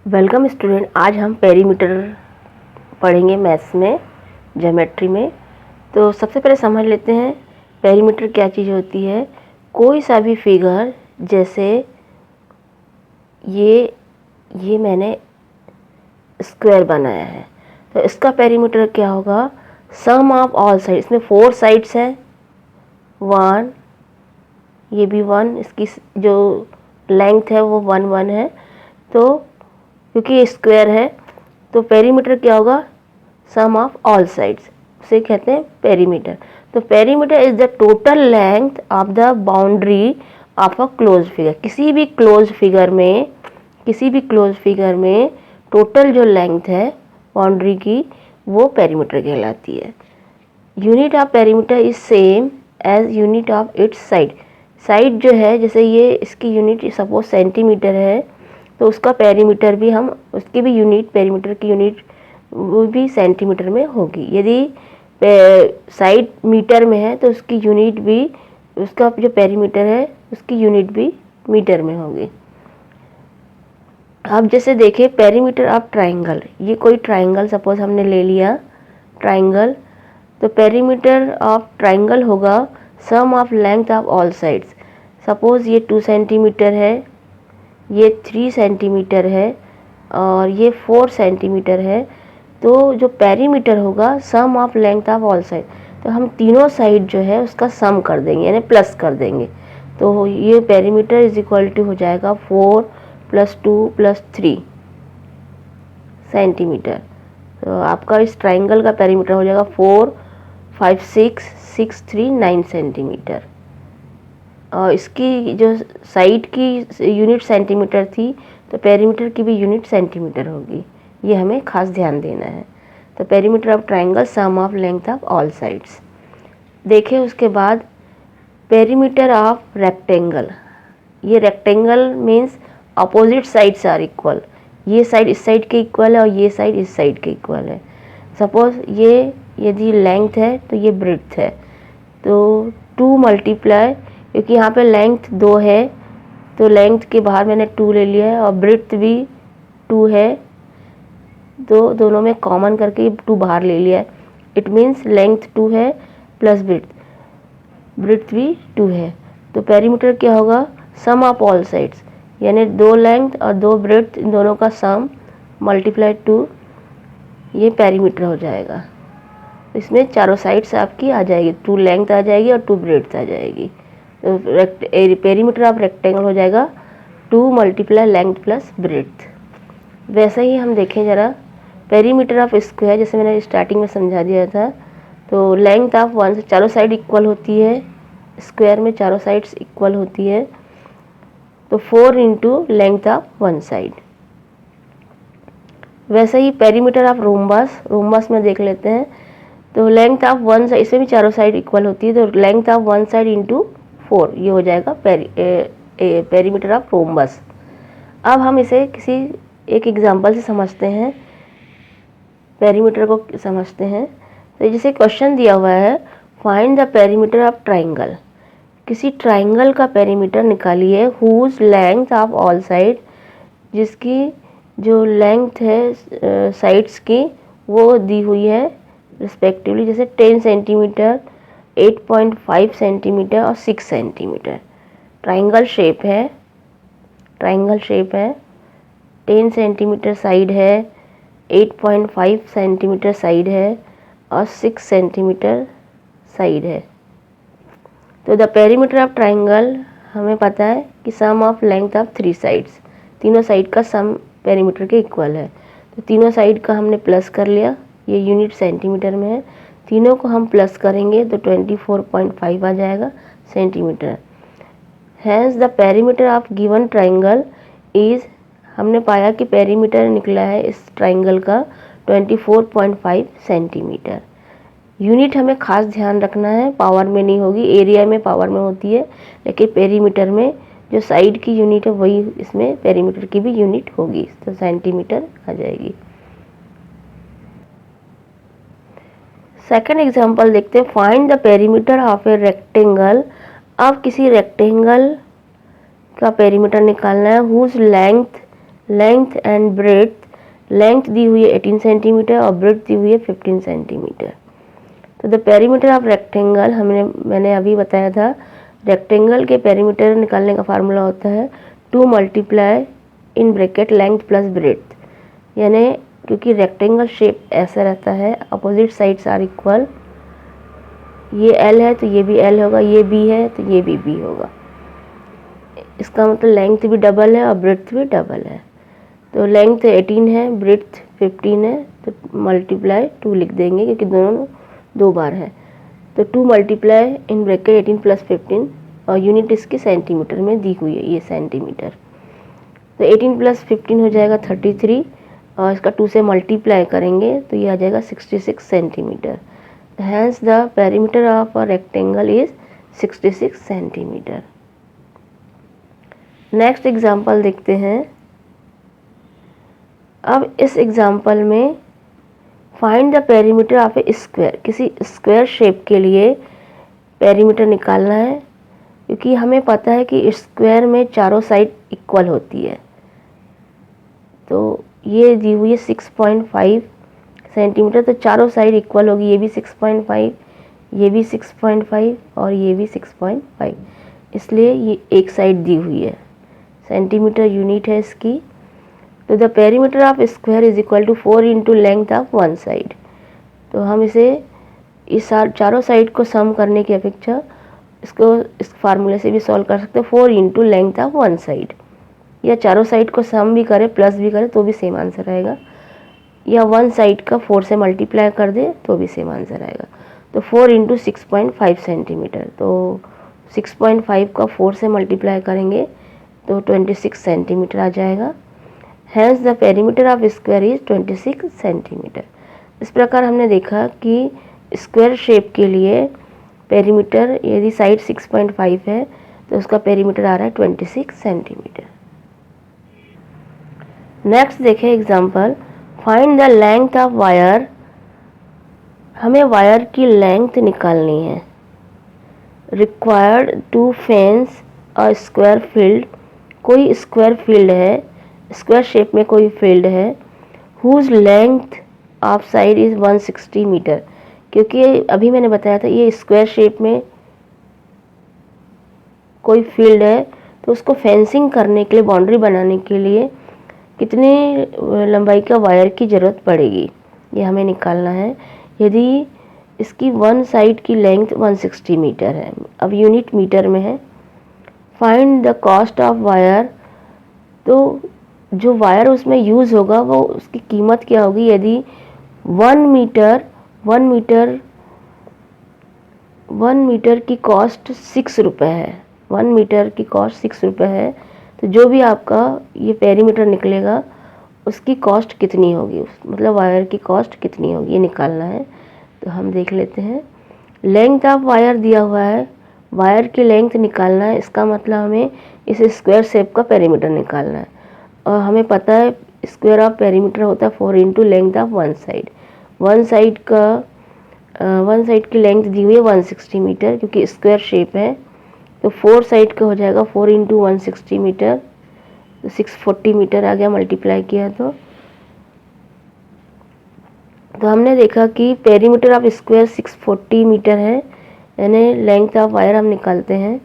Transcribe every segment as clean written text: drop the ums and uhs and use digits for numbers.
Welcome student. आज हम perimeter पढ़ेंगे मैथ्स में, ज्योमेट्री में। तो सबसे पहले समझ लेते हैं पेरीमीटर क्या चीज़ होती है। कोई सा भी फिगर, जैसे ये मैंने स्क्वायर बनाया है, तो इसका पेरीमीटर क्या होगा? Sum of all side. इसमें 4 साइड्स हैं, 1, ये भी 1, इसकी जो लेंथ है वो 1 1 है। तो क्योंकि ये स्क्वायर है तो पेरीमीटर क्या होगा? सम ऑफ ऑल साइड्स, उसे कहते हैं पेरीमीटर। तो perimeter is the total length of the boundary of a close figure. किसी भी क्लोज फिगर में टोटल जो लेंथ है बाउंड्री की, वो पेरीमीटर कहलाती है। Unit of perimeter is same as unit of its side. Side जो है, जैसे ये इसकी यूनिट सपोज सेंटीमीटर है, तो उसका पेरीमीटर भी हम उसकी भी यूनिट, पेरीमीटर की यूनिट वो भी सेंटीमीटर में होगी। यदि साइड मीटर में है तो उसकी यूनिट भी, उसका जो पेरीमीटर है उसकी यूनिट भी मीटर में होगी। अब जैसे देखें पेरीमीटर ऑफ ट्राइंगल, ये कोई ट्राइंगल सपोज हमने ले लिया ट्राइंगल, तो पेरीमीटर ऑफ ट्राइंगल होगा sum of length of all sides. Suppose ये 2 सेंटीमीटर है, ये 3 सेंटीमीटर है और ये 4 सेंटीमीटर है। तो जो पेरीमीटर होगा sum of length of all side, तो हम तीनों साइड जो है उसका सम कर देंगे, यानी प्लस कर देंगे। तो ये पेरीमीटर इज इक्वल टू हो जाएगा 4 + 2 + 3 सेंटीमीटर। तो आपका इस ट्राइंगल का पेरीमीटर हो जाएगा 4 5 6 6 3 9 सेंटीमीटर। और इसकी जो साइड की यूनिट सेंटीमीटर थी, तो पेरीमीटर की भी यूनिट सेंटीमीटर होगी। ये हमें खास ध्यान देना है। तो perimeter of triangle sum of length of all sides. देखें उसके बाद पेरीमीटर ऑफ रेक्टेंगल। ये rectangle means opposite sides are equal. ये साइड इस साइड के इक्वल है और ये साइड इस साइड के इक्वल है। सपोज ये यदि लेंथ है तो ये ब्रेड्थ है, तो 2 मल्टीप्लाई, क्योंकि यहाँ पे लेंथ 2 है तो लेंथ के बाहर मैंने 2 ले लिया है और ब्रेड्थ भी 2 है, तो दोनों में कॉमन करके 2 बाहर ले लिया है। इट मीन्स लेंथ 2 है प्लस ब्रेड्थ भी 2 है। तो पेरीमीटर क्या होगा? सम ऑफ ऑल साइड्स, यानी 2 लेंथ और 2 ब्रेड्थ, इन दोनों का सम मल्टीप्लाई 2, ये पेरीमीटर हो जाएगा। इसमें चारों साइड्स आपकी आ जाएगी, 2 लेंथ आ जाएगी और 2 ब्रेड्थ आ जाएगी। तो पेरीमीटर ऑफ रेक्टेंगल हो जाएगा 2 मल्टीप्लाई लेंथ प्लस ब्रेड्थ। वैसे ही हम देखें ज़रा पेरीमीटर ऑफ स्क्वायर, जैसे मैंने स्टार्टिंग में समझा दिया था। तो लेंथ ऑफ 1 से चारों साइड इक्वल होती है, स्क्वायर में चारों साइड्स इक्वल होती है, तो 4 × लेंथ ऑफ 1 साइड। वैसे ही पेरीमीटर ऑफ रोम्बस में देख लेते हैं। तो लेंथ ऑफ 1 साइड, इसमें भी चारों साइड इक्वल होती है, तो लेंथ ऑफ 1 साइड × 4, ये हो जाएगा पेरीमीटर ऑफ रोम्बस। अब हम इसे किसी एक एग्जांपल से समझते हैं, पेरीमीटर को समझते हैं। तो जैसे क्वेश्चन दिया हुआ है, find the perimeter of triangle. किसी ट्राइंगल का पेरीमीटर निकालिए, whose length of all side, जिसकी जो लेंथ है साइड्स की वो दी हुई है रिस्पेक्टिवली, जैसे 10 सेंटीमीटर, 8.5 सेंटीमीटर और 6 सेंटीमीटर। ट्राइंगल शेप है 10 सेंटीमीटर साइड है, 8.5 सेंटीमीटर साइड है और 6 सेंटीमीटर साइड है। तो द पेरीमीटर ऑफ ट्राइंगल हमें पता है कि सम ऑफ लेंथ ऑफ 3 साइड्स, तीनों साइड का सम पेरीमीटर के इक्वल है। तो तीनों साइड का हमने प्लस कर लिया, ये यूनिट सेंटीमीटर में है, तीनों को हम प्लस करेंगे तो 24.5 आ जाएगा centimetre. Hence the perimeter of given triangle is, हमने पाया कि पेरीमीटर निकला है इस ट्राइंगल का 24.5 सेंटीमीटर। यूनिट हमें खास ध्यान रखना है, पावर में नहीं होगी, एरिया में पावर में होती है, लेकिन पेरीमीटर में जो साइड की यूनिट है वही इसमें पेरीमीटर की भी यूनिट होगी, तो सेंटीमीटर आ जाएगी। सेकंड एग्जांपल देखते हैं, find the perimeter of a rectangle. अब किसी रेक्टेंगल का पेरीमीटर निकालना है, whose length and breadth, length दी हुई है 18 सेंटीमीटर और ब्रेड्थ दी हुई है 15 सेंटीमीटर। तो द पेरीमीटर ऑफ रेक्टेंगल मैंने अभी बताया था, रेक्टेंगल के पेरीमीटर निकालने का फार्मूला होता है 2 multiply in bracket length plus breadth, यानी क्योंकि रेक्टेंगल शेप ऐसा रहता है, अपोजिट साइड्स आर इक्वल, ये L है तो ये भी L होगा, ये B है तो ये भी B होगा, इसका मतलब लेंथ भी डबल है और ब्रेड्थ भी डबल है। तो लेंथ 18 है, ब्रेड्थ 15 है, तो मल्टीप्लाई 2 लिख देंगे क्योंकि दोनों 2 बार है। तो 2 मल्टीप्लाई इन ब्रैकेट 18 प्लस 15 और यूनिट इसकी सेंटीमीटर में दी हुई है, ये सेंटीमीटर। तो 18 प्लस 15 हो जाएगा 33 और इसका 2 से मल्टीप्लाई करेंगे तो ये आ जाएगा 66 centimetre. Hence the perimeter of a rectangle is 66 centimetre. Next example देखते हैं। अब इस एग्जाम्पल में find the perimeter of a square, किसी स्क्वायर शेप के लिए पेरीमीटर निकालना है, क्योंकि हमें पता है कि स्क्वायर में चारों साइड इक्वल होती है। तो ये दी हुई है 6.5 सेंटीमीटर, तो चारों साइड इक्वल होगी, ये भी 6.5, ये भी 6.5 और ये भी 6.5, इसलिए ये एक साइड दी हुई है, सेंटीमीटर यूनिट है इसकी। तो the perimeter of square is equal to 4 into length of one side. तो हम इसे इस चारों साइड को सम करने की अपेक्षा इसको इस फार्मूले से भी सॉल्व कर सकते हैं, 4 into length of one side, या चारों साइड को सम भी करें प्लस भी करें तो भी सेम आंसर आएगा, या वन साइड का 4 से मल्टीप्लाई कर दे तो भी सेम आंसर आएगा। तो 4 इंटू 6.5 सेंटीमीटर, तो 6.5 का 4 से मल्टीप्लाई करेंगे तो 26 सेंटीमीटर आ जाएगा। Hence the perimeter of square is 26 centimetre. इस प्रकार हमने देखा कि स्क्वायर शेप के लिए पेरीमीटर, यदि साइड 6.5 है तो उसका पेरीमीटर आ रहा है 26 सेंटीमीटर। नेक्स्ट देखें example, find the length of wire. हमें वायर की लेंथ निकालनी है। Required to fence a square field, कोई स्क्वायर फील्ड है, स्क्वायर शेप में कोई फील्ड है, whose length of side is 160 metre. क्योंकि अभी मैंने बताया था ये स्क्वायर शेप में कोई फील्ड है, तो उसको फेंसिंग करने के लिए, बाउंड्री बनाने के लिए कितनी लंबाई का वायर की ज़रूरत पड़ेगी, ये हमें निकालना है। यदि इसकी वन साइड की लेंथ 160 मीटर है, अब यूनिट मीटर में है। Find the cost of wire, तो जो वायर उसमें यूज़ होगा वो उसकी कीमत क्या होगी। यदि 1 मीटर की कॉस्ट 6 रुपये है, 1 मीटर की कॉस्ट 6 रुपये है, तो जो भी आपका ये पेरीमीटर निकलेगा उसकी कॉस्ट कितनी होगी, मतलब वायर की कॉस्ट कितनी होगी, ये निकालना है। तो हम देख लेते हैं। लेंथ ऑफ वायर दिया हुआ है, वायर की लेंथ निकालना है, इसका मतलब हमें इस स्क्वायर शेप का पेरीमीटर निकालना है। और हमें पता है स्क्वायर ऑफ पेरीमीटर होता है 4 into length of one side. One side की लेंथ दी हुई है 160 मीटर, क्योंकि स्क्वायर शेप है, तो 4 साइड का हो जाएगा 4 इंटू 160 मीटर, तो 640 मीटर आ गया, मल्टीप्लाई किया तो हमने देखा कि पेरीमीटर ऑफ स्क्वायर 640 मीटर है, यानी लेंथ ऑफ वायर हम निकालते हैं।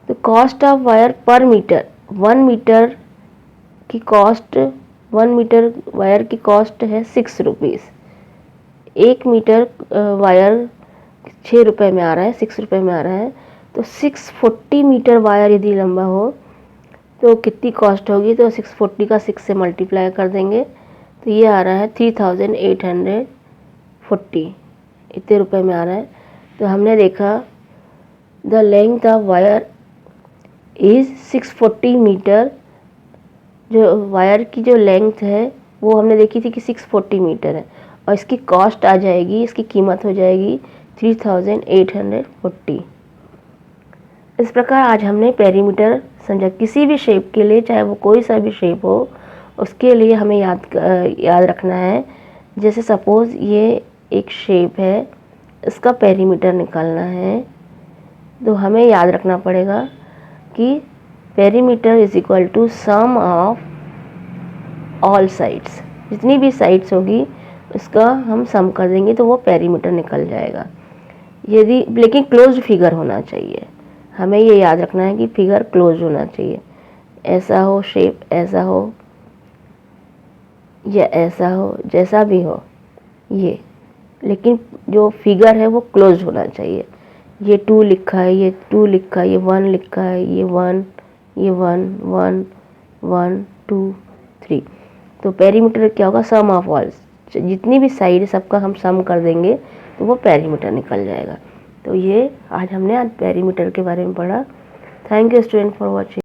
तो कॉस्ट ऑफ वायर पर मीटर, 1 मीटर की कॉस्ट, 1 मीटर वायर की कॉस्ट है 6 रुपीज़। 1 मीटर वायर 6 रुपये में आ रहा है, 6 रुपये में आ रहा है। तो 640 मीटर वायर यदि लंबा हो तो कितनी कॉस्ट होगी, तो 640 का 6 से मल्टीप्लाई कर देंगे तो ये आ रहा है 3840, इतने रुपए में आ रहा है। तो हमने देखा the length of wire is 640 metre, जो वायर की जो लेंथ है वो हमने देखी थी कि 640 मीटर है, और इसकी कॉस्ट आ जाएगी, इसकी कीमत हो जाएगी 3840। इस प्रकार आज हमने पेरीमीटर समझा। किसी भी शेप के लिए, चाहे वो कोई सा भी शेप हो, उसके लिए हमें याद रखना है। जैसे सपोज़ ये एक शेप है, इसका पेरीमीटर निकालना है, तो हमें याद रखना पड़ेगा कि perimeter is equal to sum of all sides, जितनी भी साइड्स होगी उसका हम सम कर देंगे तो वो पेरीमीटर निकल जाएगा। यदि लेकिन क्लोज्ड फिगर होना चाहिए, हमें ये याद रखना है कि फिगर क्लोज होना चाहिए, ऐसा हो शेप, ऐसा हो या ऐसा हो, जैसा भी हो ये, लेकिन जो फिगर है वो क्लोज होना चाहिए। ये 2 लिखा है, ये 2 लिखा है, ये 1 लिखा है, ये 1, ये 1 1 1 2 3। तो पेरीमीटर क्या होगा, सम ऑफ ऑल, जितनी भी साइड सबका हम सम कर देंगे तो वो पेरीमीटर निकल जाएगा। तो ये आज हमने पेरीमीटर के बारे में पढ़ा। Thank you student for watching.